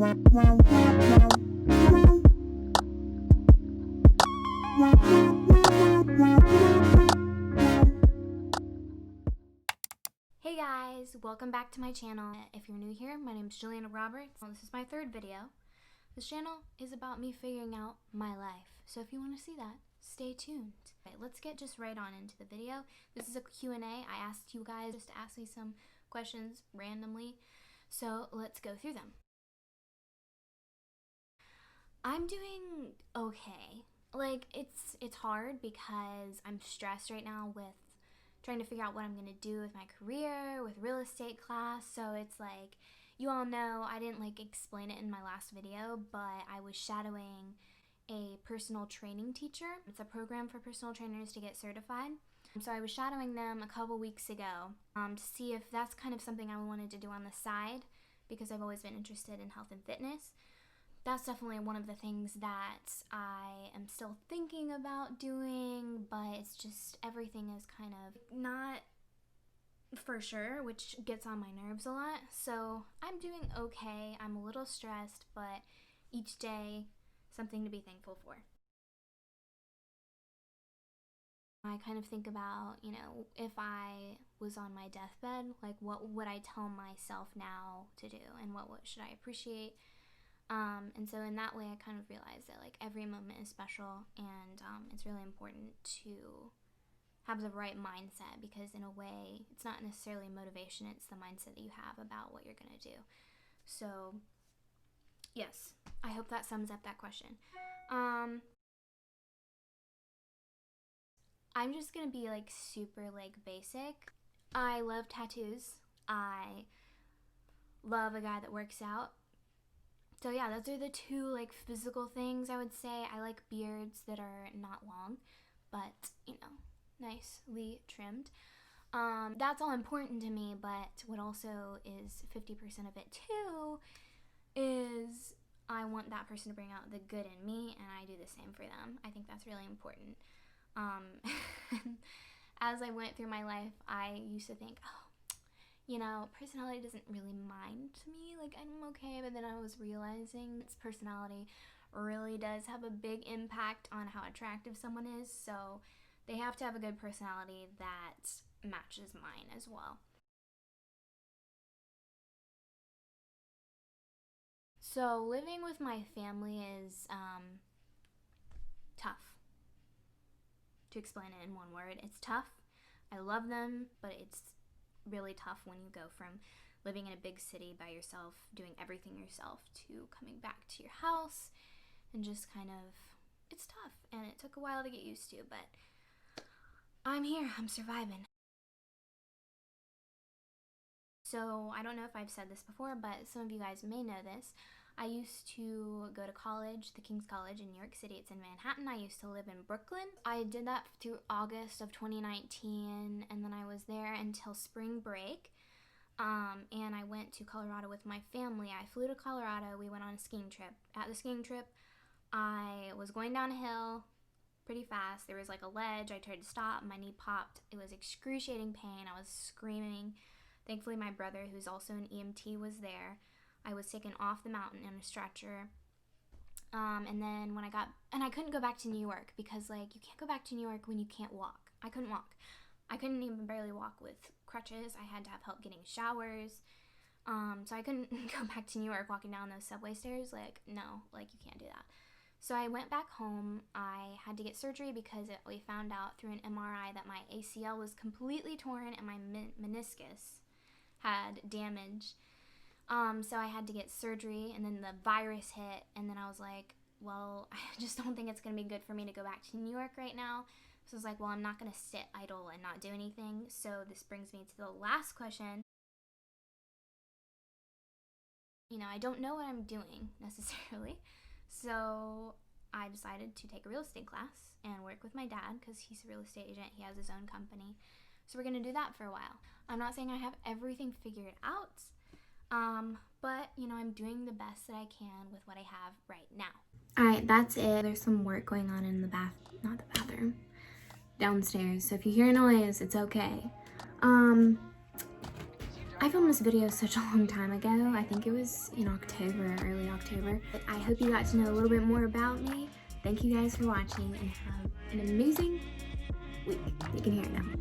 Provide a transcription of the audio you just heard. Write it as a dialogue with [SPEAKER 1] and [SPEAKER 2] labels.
[SPEAKER 1] Hey guys, welcome back to my channel. If you're new here, my name is Juliana Roberts. This is my third video. This channel is about me figuring out my life. So if you want to see that, stay tuned. Okay, let's get just right on into the video. This is a Q&A. I asked you guys just to ask me some questions randomly. So let's go through them. I'm doing okay. Like, it's hard because I'm stressed right now with trying to figure out what I'm gonna do with my career, with real estate class. So it's like, you all know, I didn't like explain it in my last video, but I was shadowing a personal training teacher. It's a program for personal trainers to get certified. So I was shadowing them a couple weeks ago to see if that's kind of something I wanted to do on the side, because I've always been interested in health and fitness. That's definitely one of the things that I am still thinking about doing, but it's just everything is kind of not for sure, which gets on my nerves a lot. So I'm doing okay. I'm a little stressed, but each day something to be thankful for. I kind of think about, you know, if I was on my deathbed, like what would I tell myself now to do, and what should I appreciate? And so in that way, I kind of realized that like every moment is special, and it's really important to have the right mindset, because in a way, it's not necessarily motivation, it's the mindset that you have about what you're going to do. So yes, I hope that sums up that question. I'm just going to be like super like basic. I love tattoos. I love a guy that works out. So yeah, those are the two like physical things I would say. I like beards that are not long, but you know, nicely trimmed. That's all important to me, but what also is 50% of it too is I want that person to bring out the good in me, and I do the same for them. I think that's really important. As I went through my life, I used to think, oh, you know, personality doesn't really mind me, like I'm okay, but then I was realizing its personality really does have a big impact on how attractive someone is, so they have to have a good personality that matches mine as well. So living with my family is tough. To explain it in one word, it's tough. I love them, but it's really tough when you go from living in a big city by yourself, doing everything yourself, to coming back to your house and just kind of, it's tough, and it took a while to get used to, but I'm here, I'm surviving. So I don't know if I've said this before, but some of you guys may know this. I used to go to college, the King's College in New York City. It's in Manhattan. I used to live in Brooklyn. I did that through August of 2019, and then I was there until spring break. And I went to Colorado with my family. I flew to Colorado. We went on a skiing trip. At the skiing trip, I was going down a hill pretty fast. There was like a ledge. I tried to stop. My knee popped. It was excruciating pain. I was screaming. Thankfully, my brother, who's also an EMT, was there. I was taken off the mountain in a stretcher. And then when I couldn't go back to New York, because like you can't go back to New York when you can't walk. I couldn't walk. I couldn't even barely walk with crutches. I had to have help getting showers. So I couldn't go back to New York walking down those subway stairs. Like, no, like you can't do that. So I went back home. I had to get surgery because we found out through an MRI that my ACL was completely torn and my meniscus had damage. So I had to get surgery, and then the virus hit, and then I was like, well, I just don't think it's going to be good for me to go back to New York right now. So I was like, well, I'm not going to sit idle and not do anything. So this brings me to the last question. You know, I don't know what I'm doing necessarily. So I decided to take a real estate class and work with my dad, because he's a real estate agent. He has his own company. So we're going to do that for a while. I'm not saying I have everything figured out, but you know, I'm doing the best that I can with what I have right now. Alright, that's it. There's some work going on in the not the bathroom, downstairs. So if you hear noise, it's okay. I filmed this video such a long time ago. I think it was in October, early October. But I hope you got to know a little bit more about me. Thank you guys for watching and have an amazing week. You can hear it now.